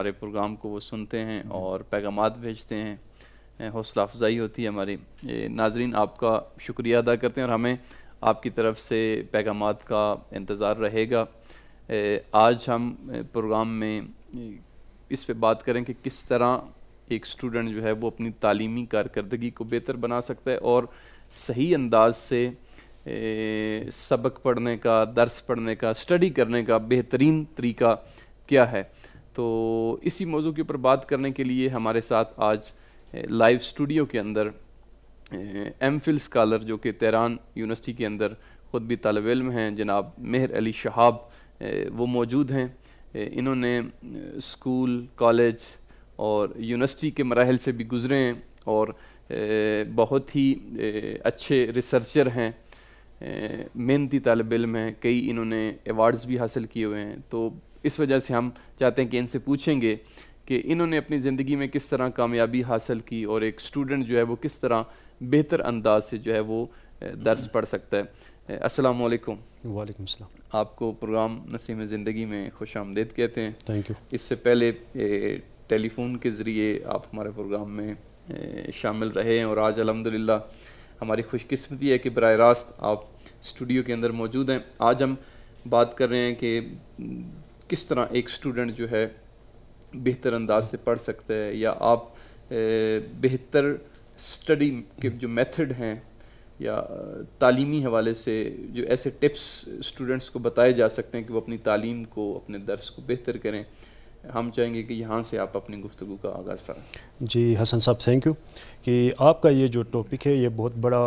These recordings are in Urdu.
ہمارے پروگرام کو وہ سنتے ہیں اور پیغامات بھیجتے ہیں، حوصلہ افزائی ہوتی ہے ہماری۔ ناظرین آپ کا شکریہ ادا کرتے ہیں اور ہمیں آپ کی طرف سے پیغامات کا انتظار رہے گا۔ آج ہم پروگرام میں اس پہ بات کریں کہ کس طرح ایک اسٹوڈنٹ جو ہے وہ اپنی تعلیمی کارکردگی کو بہتر بنا سکتا ہے اور صحیح انداز سے سبق پڑھنے کا، درس پڑھنے کا، اسٹڈی کرنے کا بہترین طریقہ کیا ہے۔ تو اسی موضوع کے اوپر بات کرنے کے لیے ہمارے ساتھ آج لائیو اسٹوڈیو کے اندر ایم فل اسکالر جو کہ تہران یونیورسٹی کے اندر خود بھی طالب علم ہیں، جناب مہر علی شہاب، وہ موجود ہیں۔ انہوں نے اسکول، کالج اور یونیورسٹی کے مراحل سے بھی گزرے ہیں اور بہت ہی اچھے ریسرچر ہیں، محنتی طالب علم ہیں، کئی انہوں نے ایوارڈز بھی حاصل کیے ہوئے ہیں۔ تو اس وجہ سے ہم چاہتے ہیں کہ ان سے پوچھیں گے کہ انہوں نے اپنی زندگی میں کس طرح کامیابی حاصل کی اور ایک اسٹوڈنٹ جو ہے وہ کس طرح بہتر انداز سے جو ہے وہ درس پڑھ سکتا ہے۔ السلام علیکم۔ وعلیکم السلام۔ آپ کو پروگرام نسیم زندگی میں خوش آمدید کہتے ہیں۔ Thank you. اس سے پہلے ٹیلی فون کے ذریعے آپ ہمارے پروگرام میں شامل رہے ہیں اور آج الحمدللہ ہماری خوش قسمتی ہے کہ براہ راست آپ اسٹوڈیو کے اندر موجود ہیں۔ آج ہم بات کر رہے ہیں کہ کس طرح ایک اسٹوڈنٹ جو ہے بہتر انداز سے پڑھ سکتا ہے، یا آپ بہتر اسٹڈی کے جو میتھڈ ہیں یا تعلیمی حوالے سے جو ایسے ٹپس اسٹوڈنٹس کو بتائے جا سکتے ہیں کہ وہ اپنی تعلیم کو، اپنے درس کو بہتر کریں، ہم چاہیں گے کہ یہاں سے آپ اپنی گفتگو کا آغاز فرمائیں۔ جی حسن صاحب، تھینک یو کہ آپ کا یہ جو ٹاپک ہے یہ بہت بڑا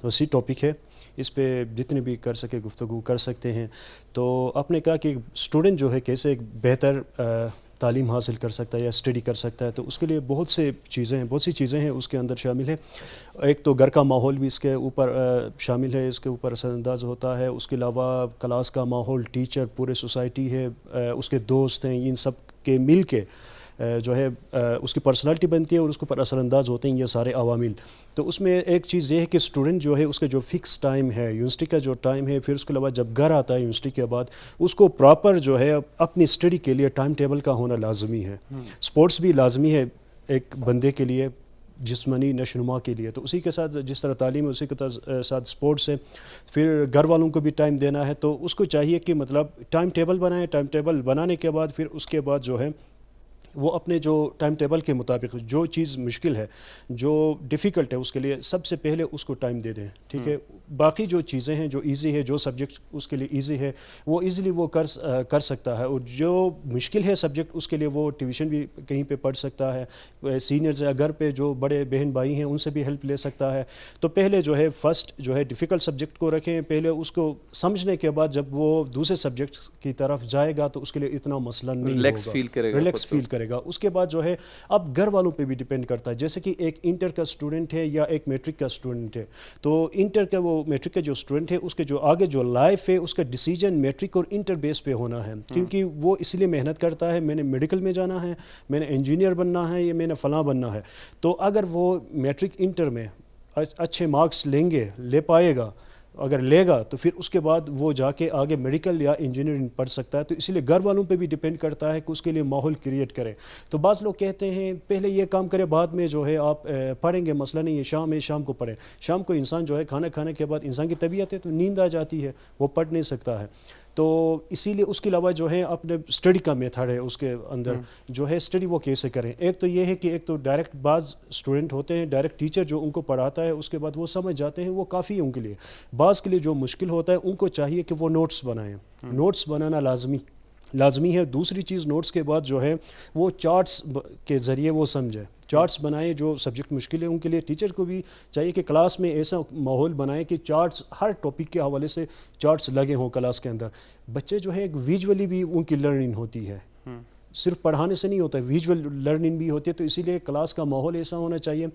وسیع ٹاپک ہے، اس پہ جتنے بھی کر سکے گفتگو کر سکتے ہیں۔ تو آپ نے کہا کہ اسٹوڈنٹ جو ہے کیسے ایک بہتر تعلیم حاصل کر سکتا ہے یا اسٹڈی کر سکتا ہے، تو اس کے لیے بہت سی چیزیں ہیں اس کے اندر شامل ہے۔ ایک تو گھر کا ماحول بھی اس کے اوپر شامل ہے، اس کے اوپر اثر انداز ہوتا ہے۔ اس کے علاوہ کلاس کا ماحول، ٹیچر، پورے سوسائٹی ہے، اس کے دوست ہیں، ان سب کے مل کے جو ہے اس کی پرسنالٹی بنتی ہے اور اس کے اوپر اثر انداز ہوتے ہیں یہ سارے عوامل۔ تو اس میں ایک چیز یہ ہے کہ اسٹوڈنٹ جو ہے اس کا جو فکس ٹائم ہے، یونیورسٹی کا جو ٹائم ہے، پھر اس کے علاوہ جب گھر آتا ہے یونیورسٹی کے بعد، اس کو پراپر جو ہے اپنی اسٹڈی کے لیے ٹائم ٹیبل کا ہونا لازمی ہے۔ سپورٹس بھی لازمی ہے ایک بندے کے لیے، جسمانی نشوونما کے لیے۔ تو اسی کے ساتھ جس طرح تعلیم ہے اسی کے ساتھ سپورٹس ہے، پھر گھر والوں کو بھی ٹائم دینا ہے۔ تو اس کو چاہیے کہ مطلب ٹائم ٹیبل بنائے، ٹائم ٹیبل بنانے کے بعد پھر اس کے بعد جو ہے وہ اپنے جو ٹائم ٹیبل کے مطابق جو چیز مشکل ہے، جو ڈیفیکلٹ ہے، اس کے لیے سب سے پہلے اس کو ٹائم دے دیں، ٹھیک ہے۔ باقی جو چیزیں ہیں، جو ایزی ہے، جو سبجیکٹ اس کے لیے ایزی ہے، وہ ایزیلی وہ کر سکتا ہے، اور جو مشکل ہے سبجیکٹ اس کے لیے وہ ٹیوشن بھی کہیں پہ پڑھ سکتا ہے، سینئرز یا گھر پہ جو بڑے بہن بھائی ہیں ان سے بھی ہیلپ لے سکتا ہے۔ تو پہلے جو ہے فرسٹ جو ہے ڈیفیکلٹ سبجیکٹ کو رکھیں، پہلے اس کو سمجھنے کے بعد جب وہ دوسرے سبجیکٹ کی طرف جائے گا تو اس کے لیے اتنا مسئلہ نہیں ہوگا، ریلیکس فیل کرے گا۔ اس کے بعد جو ہے اب گھر والوں پہ بھی ڈیپینڈ کرتا ہے، جیسے کہ ایک انٹر کا اسٹوڈنٹ ہے یا ایک میٹرک کا اسٹوڈنٹ ہے، تو انٹر کا وہ میٹرک کا جو اسٹوڈنٹ ہے اس کے جو آگے جو لائف ہے اس کا ڈیسیجن میٹرک اور انٹر بیس پہ ہونا ہے، کیونکہ وہ اس لیے محنت کرتا ہے میں نے میڈیکل میں جانا ہے، میں نے انجینئر بننا ہے، یا میں نے فلاں بننا ہے۔ تو اگر وہ میٹرک انٹر میں اچھے مارکس لے پائے گا، اگر لے گا تو پھر اس کے بعد وہ جا کے آگے میڈیکل یا انجینئرنگ پڑھ سکتا ہے۔ تو اسی لیے گھر والوں پہ بھی ڈیپینڈ کرتا ہے کہ اس کے لیے ماحول کریٹ کرے۔ تو بعض لوگ کہتے ہیں پہلے یہ کام کرے بعد میں جو ہے آپ پڑھیں گے، مسئلہ نہیں ہے، شام کو پڑھیں۔ شام کو انسان جو ہے کھانا کھانے کے بعد انسان کی طبیعت ہے تو نیند آ جاتی ہے، وہ پڑھ نہیں سکتا ہے۔ تو اسی لیے اس کے علاوہ جو ہے اپنے اسٹڈی کا میتھڈ ہے اس کے اندر جو ہے اسٹڈی وہ کیسے کریں۔ ایک تو یہ ہے کہ ایک تو ڈائریکٹ بعض اسٹوڈنٹ ہوتے ہیں، ڈائریکٹ ٹیچر جو ان کو پڑھاتا ہے اس کے بعد وہ سمجھ جاتے ہیں، وہ کافی ہے ان کے لیے۔ بعض کے لیے جو مشکل ہوتا ہے ان کو چاہیے کہ وہ نوٹس بنائیں، نوٹس بنانا لازمی ہے۔ دوسری چیز نوٹس کے بعد جو ہے وہ چارٹس کے ذریعے وہ سمجھے، چارٹس بنائیں۔ جو سبجیکٹ مشکل ہے ان کے لیے ٹیچر کو بھی چاہیے کہ کلاس میں ایسا ماحول بنائے کہ چارٹس ہر ٹاپک کے حوالے سے چارٹس لگے ہوں کلاس کے اندر۔ بچے جو ہے ایک ویژولی بھی ان کی لرننگ ہوتی ہے، صرف پڑھانے سے نہیں ہوتا ہے، ویژول لرننگ بھی ہوتی ہے۔ تو اسی لیے کلاس کا ماحول ایسا ہونا چاہیے۔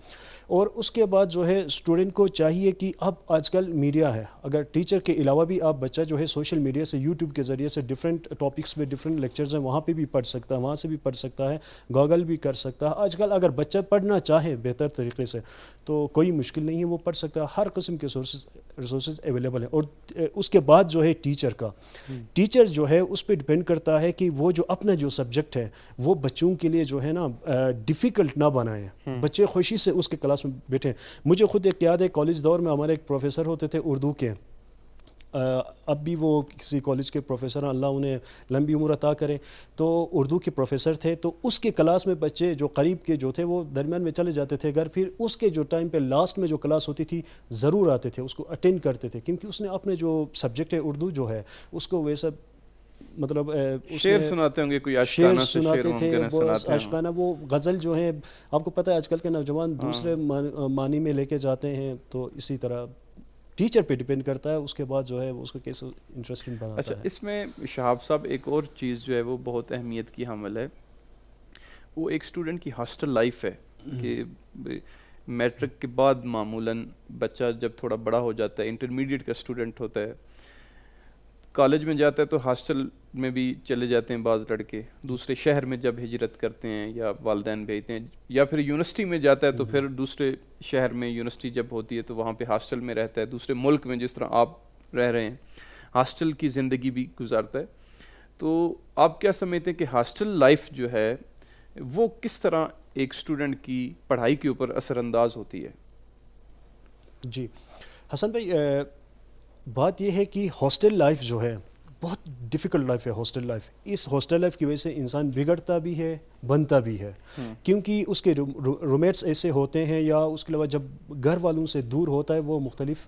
اور اس کے بعد جو ہے اسٹوڈنٹ کو چاہیے کہ اب آج کل میڈیا ہے، اگر ٹیچر کے علاوہ بھی آپ بچہ جو ہے سوشل میڈیا سے، یوٹیوب کے ذریعے سے ڈفرینٹ ٹاپکس میں ڈفرینٹ لیکچرز ہیں وہاں پہ بھی پڑھ سکتا ہے، وہاں سے بھی پڑھ سکتا ہے، گوگل بھی کر سکتا ہے۔ آج کل اگر بچہ پڑھنا چاہے بہتر طریقے سے تو کوئی مشکل نہیں ہے، وہ پڑھ سکتا ہے، ہر قسم کے ریسورسز اویلیبل ہیں۔ اور اس کے بعد جو ہے ٹیچر جو ہے اس پہ ڈپینڈ کرتا ہے کہ وہ جو اپنا جو سبجیکٹ سبجیکٹ ہے وہ بچوں کے لیے جو ہے نا ڈیفیکلٹ نہ بنائیں، بچے خوشی سے اس کے کلاس میں بیٹھیں. مجھے خود ایک یاد ہے کالج دور میں ہمارے ایک پروفیسر ہوتے تھے اردو کے، اب بھی وہ کسی کالج کے پروفیسر ہیں، اللہ انہیں لمبی عمر عطا کرے. تو اردو کے پروفیسر تھے، تو اس کے کلاس میں بچے جو قریب کے جو تھے وہ درمیان میں چلے جاتے تھے گھر، پھر اس کے جو ٹائم پہ لاسٹ میں جو کلاس ہوتی تھی ضرور آتے تھے، اس کو اٹینڈ کرتے تھے، کیونکہ اس نے اپنے جو سبجیکٹ ہے اردو جو ہے اس کو ویسا مطلب شعر سناتے ہوں گے، کوئی شعر اشکانہ سے سناتے تھے، وہ سناتے ہیں. اشکانہ وہ غزل جو ہیں آپ کو پتہ ہے آج کل کے نوجوان دوسرے معنی میں لے کے جاتے ہیں. تو اسی طرح ٹیچر پہ ڈیپینڈ کرتا ہے اس کے بعد جو ہے اس کو کیسے انٹرسٹنگ بناتا اچھا ہے. اس میں شہاب صاحب ایک اور چیز جو ہے وہ بہت اہمیت کی حامل ہے، وہ ایک اسٹوڈنٹ کی ہاسٹل لائف ہے کہ میٹرک کے بعد معمولاً بچہ جب تھوڑا بڑا ہو جاتا ہے، انٹرمیڈیٹ کا اسٹوڈنٹ ہوتا ہے، کالج میں جاتا ہے تو ہاسٹل میں بھی چلے جاتے ہیں بعض لڑکے، دوسرے شہر میں جب ہجرت کرتے ہیں یا والدین بھیجتے ہیں، یا پھر یونیورسٹی میں جاتا ہے تو پھر دوسرے شہر میں یونیورسٹی جب ہوتی ہے تو وہاں پہ ہاسٹل میں رہتا ہے، دوسرے ملک میں جس طرح آپ رہ رہے ہیں ہاسٹل کی زندگی بھی گزارتا ہے. تو آپ کیا سمجھتے ہیں کہ ہاسٹل لائف جو ہے وہ کس طرح ایک اسٹوڈنٹ کی پڑھائی کے اوپر اثر انداز ہوتی ہے؟ جی حسن بھائی، بات یہ ہے کہ ہاسٹل لائف جو ہے بہت ڈیفیکلٹ لائف ہے. ہاسٹل لائف، اس ہاسٹل لائف کی وجہ سے انسان بگڑتا بھی ہے بنتا بھی ہے، کیونکہ اس کے رومیٹس ایسے ہوتے ہیں، یا اس کے علاوہ جب گھر والوں سے دور ہوتا ہے وہ مختلف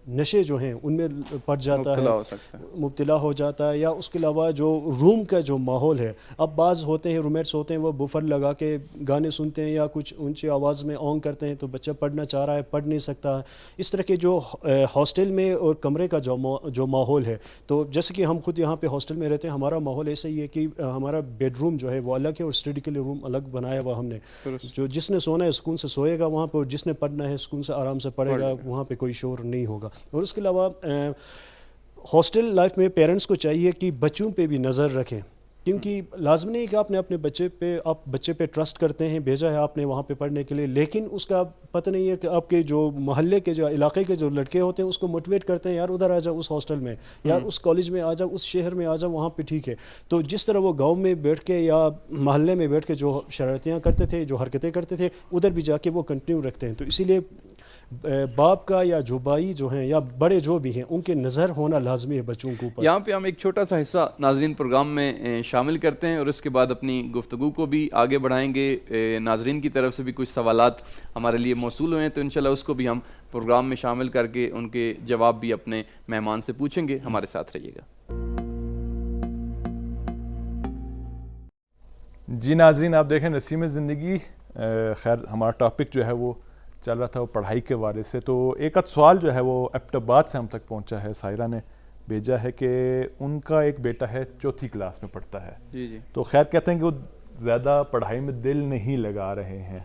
نشے جو ہیں ان میں پڑ جاتا ہے، مبتلا ہو جاتا ہے. یا اس کے علاوہ جو روم کا جو ماحول ہے، اب بعض ہوتے ہیں رومیٹس ہوتے ہیں وہ بفر لگا کے گانے سنتے ہیں یا کچھ اونچی آواز میں آن کرتے ہیں، تو بچہ پڑھنا چاہ رہا ہے پڑھ نہیں سکتا. اس طرح کے جو ہاسٹل میں اور کمرے کا جو ماحول ہے، تو جیسے کہ ہم خود یہاں پہ ہاسٹل میں رہتے ہیں، ہمارا ماحول ایسا ہی ہے کہ ہمارا بیڈ روم جو ہے وہ الگ ہے اور اسٹڈی کے لیے روم الگ بنایا ہوا ہم نے. جو جس نے سونا ہے سکون سے سوئے گا وہاں پہ، اور جس نے پڑھنا ہے سکون سے آرام سے پڑھے گا، وہاں پہ کوئی شور نہیں ہوگا. اور اس کے علاوہ ہاسٹل لائف میں پیرنٹس کو چاہیے کہ بچوں پہ بھی نظر رکھیں، کیونکہ لازم نہیں کہ آپ نے اپنے بچے پہ ٹرسٹ کرتے ہیں، بھیجا ہے آپ نے وہاں پہ پڑھنے کے لیے، لیکن اس کا پتہ نہیں ہے کہ آپ کے جو محلے کے جو علاقے کے جو لڑکے ہوتے ہیں اس کو موٹیویٹ کرتے ہیں، یار ادھر آ جاؤ اس ہاسٹل میں، یار اس کالج میں آ جاؤ، اس شہر میں آ جاؤ، وہاں پہ ٹھیک ہے. تو جس طرح وہ گاؤں میں بیٹھ کے یا محلے میں بیٹھ کے جو شرارتیاں کرتے تھے، جو حرکتیں کرتے تھے، ادھر بھی جا کے وہ کنٹینیو رکھتے ہیں. تو اسی لیے باپ کا یا جو بھائی جو ہیں یا بڑے جو بھی ہیں ان کے نظر ہونا لازمی ہے بچوں کے اوپر. یہاں پہ ہم ایک چھوٹا سا حصہ ناظرین پروگرام میں شامل کرتے ہیں اور اس کے بعد اپنی گفتگو کو بھی آگے بڑھائیں گے. ناظرین کی طرف سے بھی کچھ سوالات ہمارے لیے موصول ہوئے ہیں تو انشاءاللہ اس کو بھی ہم پروگرام میں شامل کر کے ان کے جواب بھی اپنے مہمان سے پوچھیں گے. ہمارے ساتھ رہیے گا. جی ناظرین، آپ دیکھیں نسیم زندگی. خیر ہمارا ٹاپک جو ہے وہ چل رہا تھا وہ پڑھائی کے بارے سے. تو ایک آدھ سوال جو ہے وہ ایبٹ آباد سے ہم تک پہنچا ہے. سائرہ نے بھیجا ہے کہ ان کا ایک بیٹا ہے 4تھی کلاس میں پڑھتا ہے. جی تو خیر کہتے ہیں کہ وہ زیادہ پڑھائی میں دل نہیں لگا رہے ہیں.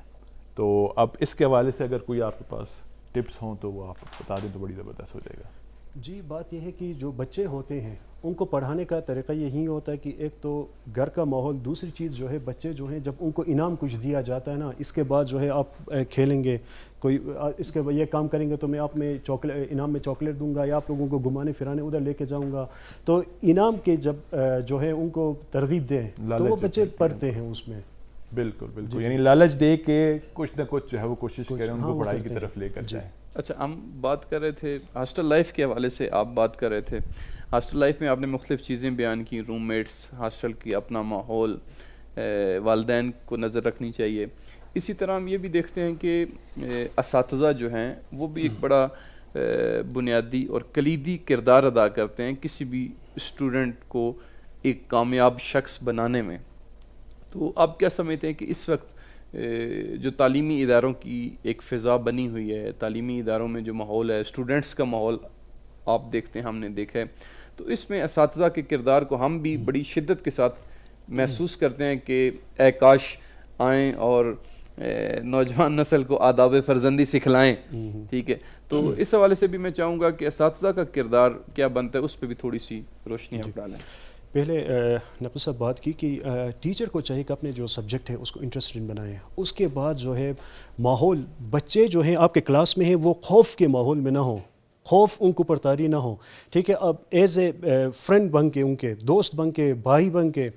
تو اب اس کے حوالے سے اگر کوئی آپ کے پاس ٹپس ہوں تو وہ آپ بتا دیں تو بڑی زبردست ہو جائے گا. جی بات یہ ہے کہ جو بچے ہوتے ہیں ان کو پڑھانے کا طریقہ یہی ہوتا ہے کہ ایک تو گھر کا ماحول، دوسری چیز جو ہے بچے جو ہیں جب ان کو انعام کچھ دیا جاتا ہے نا، اس کے بعد جو ہے آپ کھیلیں گے، کوئی اس کے یہ کام کریں گے تو میں آپ میں انعام میں چاکلیٹ دوں گا یا آپ لوگوں کو گھمانے پھرانے ادھر لے کے جاؤں گا. تو انعام کے جب جو ہے ان کو ترغیب دیں تو وہ بچے پڑھتے ہیں اس میں. بالکل بالکل، یعنی لالچ دے کے کچھ نہ کچھ جو ہے وہ کوشش کریں ان کو پڑھائی کی طرف لے کر جائیں. اچھا، ہم بات کر رہے تھے ہاسٹل لائف کے حوالے سے، آپ بات کر رہے تھے ہاسٹل لائف میں آپ نے مختلف چیزیں بیان کی، روم میٹس، ہاسٹل کی اپنا ماحول، والدین کو نظر رکھنی چاہیے. اسی طرح ہم یہ بھی دیکھتے ہیں کہ اساتذہ جو ہیں وہ بھی ایک بڑا بنیادی اور کلیدی کردار ادا کرتے ہیں کسی بھی اسٹوڈنٹ کو ایک کامیاب شخص بنانے میں. تو آپ کیا سمجھتے ہیں کہ اس وقت جو تعلیمی اداروں کی ایک فضا بنی ہوئی ہے، تعلیمی اداروں میں جو ماحول ہے، اسٹوڈنٹس کا ماحول آپ دیکھتے ہیں، ہم نے دیکھا ہے، تو اس میں اساتذہ کے کردار کو ہم بھی بڑی شدت کے ساتھ محسوس کرتے ہیں کہ اے کاش آئیں اور نوجوان نسل کو آداب فرزندی سکھلائیں. ٹھیک ہے، تو اس حوالے سے بھی میں چاہوں گا کہ اساتذہ کا کردار کیا بنتا ہے، اس پہ بھی تھوڑی سی روشنی آپ ڈالیں. پہلے نقل صاحب بات کی کہ ٹیچر کو چاہیے کہ اپنے جو سبجیکٹ ہے اس کو انٹرسٹنگ بنائیں. اس کے بعد جو ہے ماحول، بچے جو ہیں آپ کے کلاس میں ہیں وہ خوف کے ماحول میں نہ ہوں. خوف ان کو پرتاری نہ ہو، ٹھیک ہے. اب ایز اے فرینڈ بن کے، ان کے دوست بن کے، بھائی بن کے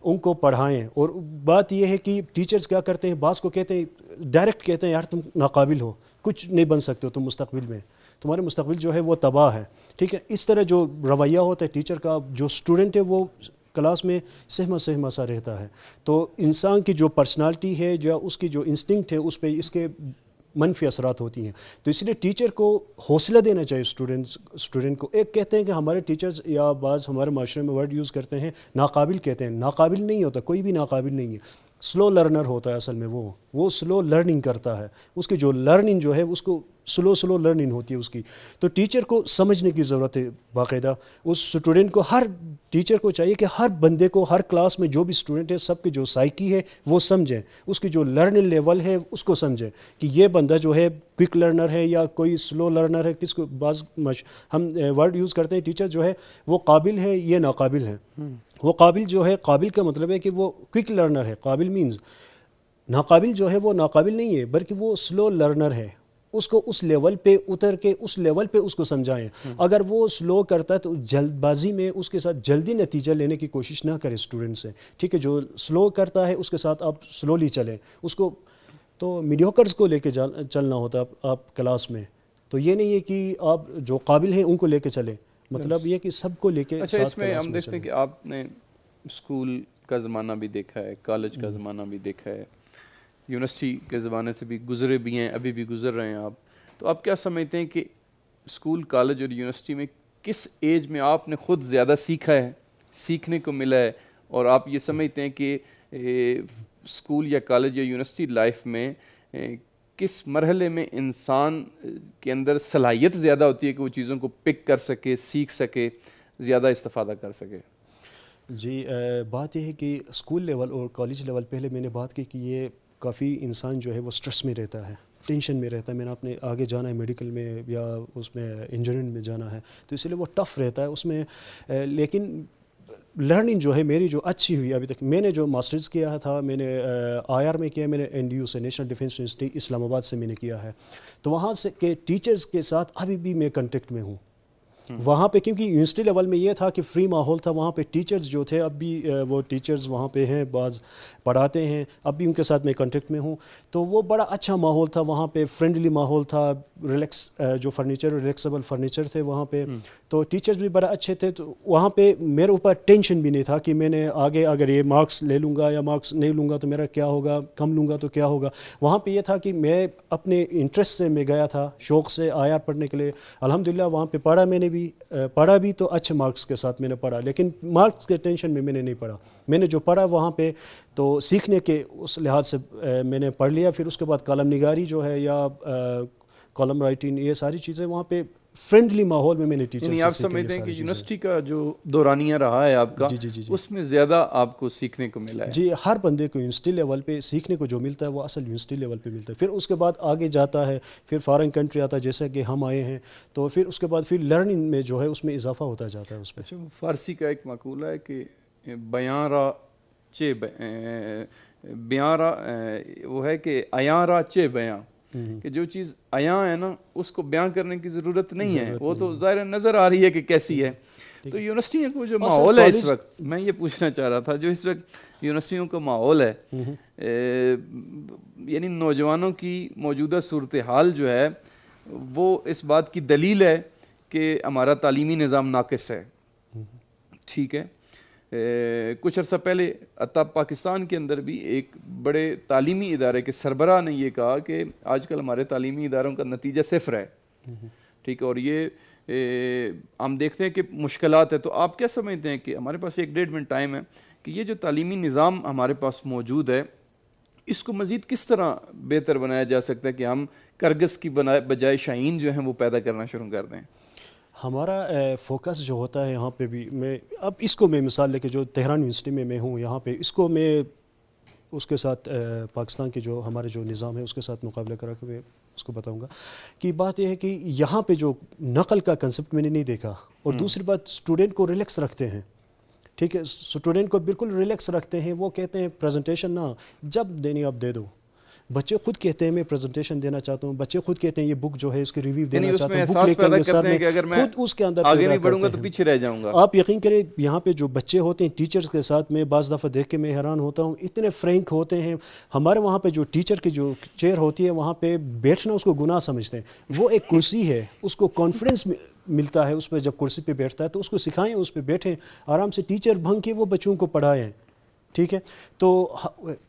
ان کو پڑھائیں. اور بات یہ ہے کہ ٹیچرز کیا کرتے ہیں، بعض کو کہتے ہیں، ڈائریکٹ کہتے ہیں یار تم ناقابل ہو، کچھ نہیں بن سکتے ہو تم مستقبل میں، تمہارے مستقبل جو ہے وہ تباہ ہے، ٹھیک ہے. اس طرح جو رویہ ہوتا ہے ٹیچر کا، جو اسٹوڈنٹ ہے وہ کلاس میں سہما سا رہتا ہے. تو انسان کی جو پرسنالٹی ہے، جو اس کی جو انسٹنکٹ ہے، اس پہ اس کے منفی اثرات ہوتی ہیں. تو اس لیے ٹیچر کو حوصلہ دینا چاہیے اسٹوڈنٹ کو. ایک کہتے ہیں کہ ہمارے ٹیچرز یا بعض ہمارے معاشرے میں ورڈ یوز کرتے ہیں ناقابل، کہتے ہیں. ناقابل نہیں ہوتا، کوئی بھی ناقابل نہیں ہے. سلو لرنر ہوتا ہے اصل میں، وہ سلو لرننگ کرتا ہے. اس کی جو لرننگ جو ہے اس کو سلو لرننگ ہوتی ہے اس کی. تو ٹیچر کو سمجھنے کی ضرورت ہے باقاعدہ. اس اسٹوڈنٹ کو، ہر ٹیچر کو چاہیے کہ ہر بندے کو، ہر کلاس میں جو بھی اسٹوڈنٹ ہے، سب کی جو سائیکی ہے وہ سمجھیں، اس کی جو لرننگ لیول ہے اس کو سمجھیں کہ یہ بندہ جو ہے کوئک لرنر ہے یا کوئی سلو لرنر ہے. کس کو بعض ہم ورڈ یوز کرتے ہیں ٹیچر جو ہے وہ قابل ہے، یہ ناقابل ہے. وہ قابل جو ہے، قابل کا مطلب ہے کہ وہ کوئک لرنر ہے. قابل مینز ناقابل جو ہے وہ ناقابل نہیں ہے بلکہ وہ سلو لرنر ہے. اس کو اس لیول پہ اتر کے اس لیول پہ اس کو سمجھائیں. اگر وہ سلو کرتا ہے تو جلد بازی میں اس کے ساتھ جلدی نتیجہ لینے کی کوشش نہ کرے اسٹوڈنٹ سے، ٹھیک ہے. جو سلو کرتا ہے اس کے ساتھ آپ سلولی چلیں. اس کو تو میڈیوکرز کو لے کے چلنا ہوتا ہے آپ کلاس میں. تو یہ نہیں ہے کہ آپ جو قابل ہیں ان کو لے کے چلیں، مطلب یہ کہ سب کو لے کے اچھا. اس میں ہم دیکھتے ہیں کہ آپ نے اسکول کا زمانہ بھی دیکھا ہے، کالج کا زمانہ بھی دیکھا ہے، یونیورسٹی کے زمانے سے بھی گزرے بھی ہیں، ابھی بھی گزر رہے ہیں آپ. تو آپ کیا سمجھتے ہیں کہ اسکول، کالج اور یونیورسٹی میں کس ایج میں آپ نے خود زیادہ سیکھا ہے، سیکھنے کو ملا ہے، اور آپ یہ سمجھتے ہیں کہ اسکول یا کالج یا یونیورسٹی لائف میں کس مرحلے میں انسان کے اندر صلاحیت زیادہ ہوتی ہے کہ وہ چیزوں کو پک کر سکے، سیکھ سکے، زیادہ استفادہ کر سکے؟ جی بات یہ ہے کہ اسکول لیول اور کالج لیول، پہلے میں نے بات کی کہ یہ کافی انسان جو ہے وہ سٹریس میں رہتا ہے، ٹینشن میں رہتا ہے. میں نے اپنے آگے جانا ہے میڈیکل میں یا اس میں انجینئرنگ میں جانا ہے، تو اس لیے وہ ٹف رہتا ہے اس میں. لیکن لرننگ جو ہے میری جو اچھی ہوئی ابھی تک، میں نے جو ماسٹرز کیا تھا میں نے آئی آر میں کیا، میں نے این ڈی یو سے، نیشنل ڈیفینس یونیورسٹی اسلام آباد سے میں نے کیا ہے. تو وہاں سے کے ٹیچرز کے ساتھ ابھی بھی میں کنٹیکٹ میں ہوں وہاں پہ، کیونکہ یونیورسٹی لیول میں یہ تھا کہ فری ماحول تھا وہاں پہ. ٹیچرز جو تھے اب بھی وہ ٹیچرز وہاں پہ ہیں، بعض پڑھاتے ہیں، اب بھی ان کے ساتھ میں کنٹیکٹ میں ہوں. تو وہ بڑا اچھا ماحول تھا وہاں پہ، فرینڈلی ماحول تھا، ریلیکس جو فرنیچر، ریلیکسیبل فرنیچر تھے وہاں پہ. تو ٹیچرز بھی بڑا اچھے تھے. تو وہاں پہ میرے اوپر ٹینشن بھی نہیں تھا کہ میں نے آگے اگر یہ مارکس لے لوں گا یا مارکس نہیں لوں گا تو میرا کیا ہوگا، کم لوں گا تو کیا ہوگا. وہاں پہ یہ تھا کہ میں اپنے انٹرسٹ سے میں گیا تھا، شوق سے آیا پڑھنے کے لیے. الحمدللہ وہاں پہ پڑھا، میں نے بھی پڑھا بھی تو اچھے مارکس کے ساتھ میں نے پڑھا، لیکن مارکس کے ٹینشن میں نے نہیں پڑھا. میں نے جو پڑھا وہاں پہ تو سیکھنے کے اس لحاظ سے میں نے پڑھ لیا. پھر اس کے بعد کالم نگاری جو ہے یا کالم رائٹنگ، یہ ساری چیزیں وہاں پہ فرینڈلی ماحول میں نے ٹیچر سے. آپ سمجھتے ہیں کہ یونیورسٹی کا جو دورانیہ رہا ہے آپ کا، اس میں زیادہ آپ کو سیکھنے کو ملا ہے؟ جی ہر بندے کو یونیورسٹی لیول پہ سیکھنے کو جو ملتا ہے وہ اصل یونیورسٹی لیول پہ ملتا ہے. پھر اس کے بعد آگے جاتا ہے، پھر فارن کنٹری آتا ہے جیسا کہ ہم آئے ہیں، تو پھر اس کے بعد پھر لرننگ میں جو ہے اس میں اضافہ ہوتا جاتا ہے. اس پہ فارسی کا ایک مقولہ ہے کہ بیاں را چے بیاں را، وہ ہے کہ ایاں را چے بیاں، کہ جو چیز عیاں ہے نا اس کو بیان کرنے کی ضرورت نہیں ہے، وہ تو ظاہر نظر آ رہی ہے کہ کیسی ہے. تو یونیورسٹیوں کو جو ماحول ہے اس وقت، میں یہ پوچھنا چاہ رہا تھا، جو اس وقت یونیورسٹیوں کا ماحول ہے، یعنی نوجوانوں کی موجودہ صورتحال جو ہے وہ اس بات کی دلیل ہے کہ ہمارا تعلیمی نظام ناقص ہے. ٹھیک ہے، کچھ عرصہ پہلے پاکستان کے اندر بھی ایک بڑے تعلیمی ادارے کے سربراہ نے یہ کہا کہ آج کل ہمارے تعلیمی اداروں کا نتیجہ صفر ہے. ٹھیک ہے، اور یہ ہم دیکھتے ہیں کہ مشکلات ہے. تو آپ کیا سمجھتے ہیں کہ ہمارے پاس 1.5 منٹ ٹائم ہے کہ یہ جو تعلیمی نظام ہمارے پاس موجود ہے اس کو مزید کس طرح بہتر بنایا جا سکتا ہے کہ ہم کرگس کی بجائے شاہین جو ہیں وہ پیدا کرنا شروع کر دیں؟ ہمارا فوکس جو ہوتا ہے یہاں پہ بھی، میں اب اس کو میں مثال لے کے جو تہران یونیورسٹی میں ہوں یہاں پہ، اس کو میں اس کے ساتھ پاکستان کے جو ہمارے جو نظام ہے اس کے ساتھ مقابلہ کرا کے میں اس کو بتاؤں گا کہ بات یہ ہے کہ یہاں پہ جو نقل کا کنسپٹ میں نے نہیں دیکھا. اور دوسری بات، اسٹوڈنٹ کو ریلیکس رکھتے ہیں. ٹھیک ہے، اسٹوڈنٹ کو بالکل ریلیکس رکھتے ہیں. وہ کہتے ہیں پریزنٹیشن نہ جب دینی آپ دے دو، بچے خود کہتے ہیں میں پریزنٹیشن دینا چاہتا ہوں, بچے خود کہتے ہیں یہ بک جو ہے اس کی ریویو یعنی دینا اس چاہتا میں ہوں, بک احساس لے کر پیدا گے سر کرتے ہیں میں کہ اگر میں خود اس کے اندر آگے پیدا نہیں بڑھوں گا کرتے تو ہیں. پیچھے رہ جاؤں گا. آپ یقین کریں یہاں پہ جو بچے ہوتے ہیں ٹیچرز کے ساتھ میں بعض دفعہ دیکھ کے میں حیران ہوتا ہوں, اتنے فرینک ہوتے ہیں. ہمارے وہاں پہ جو ٹیچر کی جو چیئر ہوتی ہے وہاں پہ بیٹھنا اس کو گناہ سمجھتے ہیں. وہ ایک کرسی ہے, اس کو کانفیڈنس ملتا ہے اس پہ, جب کرسی پہ بیٹھتا ہے تو اس کو سکھائیں, اس پہ بیٹھیں آرام سے, ٹیچر بن کے وہ بچوں کو پڑھائیں. ٹھیک ہے, تو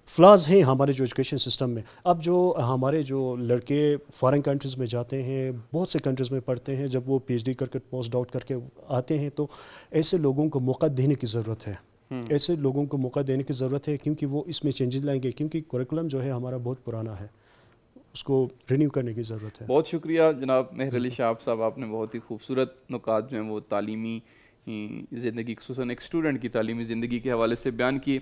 فلاز ہیں ہمارے جو ایجوکیشن سسٹم میں. اب جو ہمارے جو لڑکے فارن کنٹریز میں جاتے ہیں, بہت سے کنٹریز میں پڑھتے ہیں, جب وہ پی ایچ ڈی کر کے پوسٹ ڈاؤٹ کر کے آتے ہیں تو ایسے لوگوں کو موقع دینے کی ضرورت ہے. ایسے لوگوں کو موقع دینے کی ضرورت ہے کیونکہ وہ اس میں چینجز لائیں گے, کیونکہ کریکولم جو ہے ہمارا بہت پرانا ہے, اس کو رینیو کرنے کی ضرورت ہے. بہت شکریہ جناب مہر علی شہاب صاحب, آپ نے بہت ہی خوبصورت نکات جو ہیں وہ تعلیمی زندگی, خصوصاً ایک اسٹوڈنٹ کی تعلیمی زندگی کے حوالے سے بیان کیے.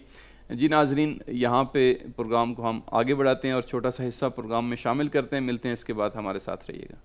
جی ناظرین, یہاں پہ پروگرام کو ہم آگے بڑھاتے ہیں اور چھوٹا سا حصہ پروگرام میں شامل کرتے ہیں. ملتے ہیں اس کے بعد, ہمارے ساتھ رہیے گا.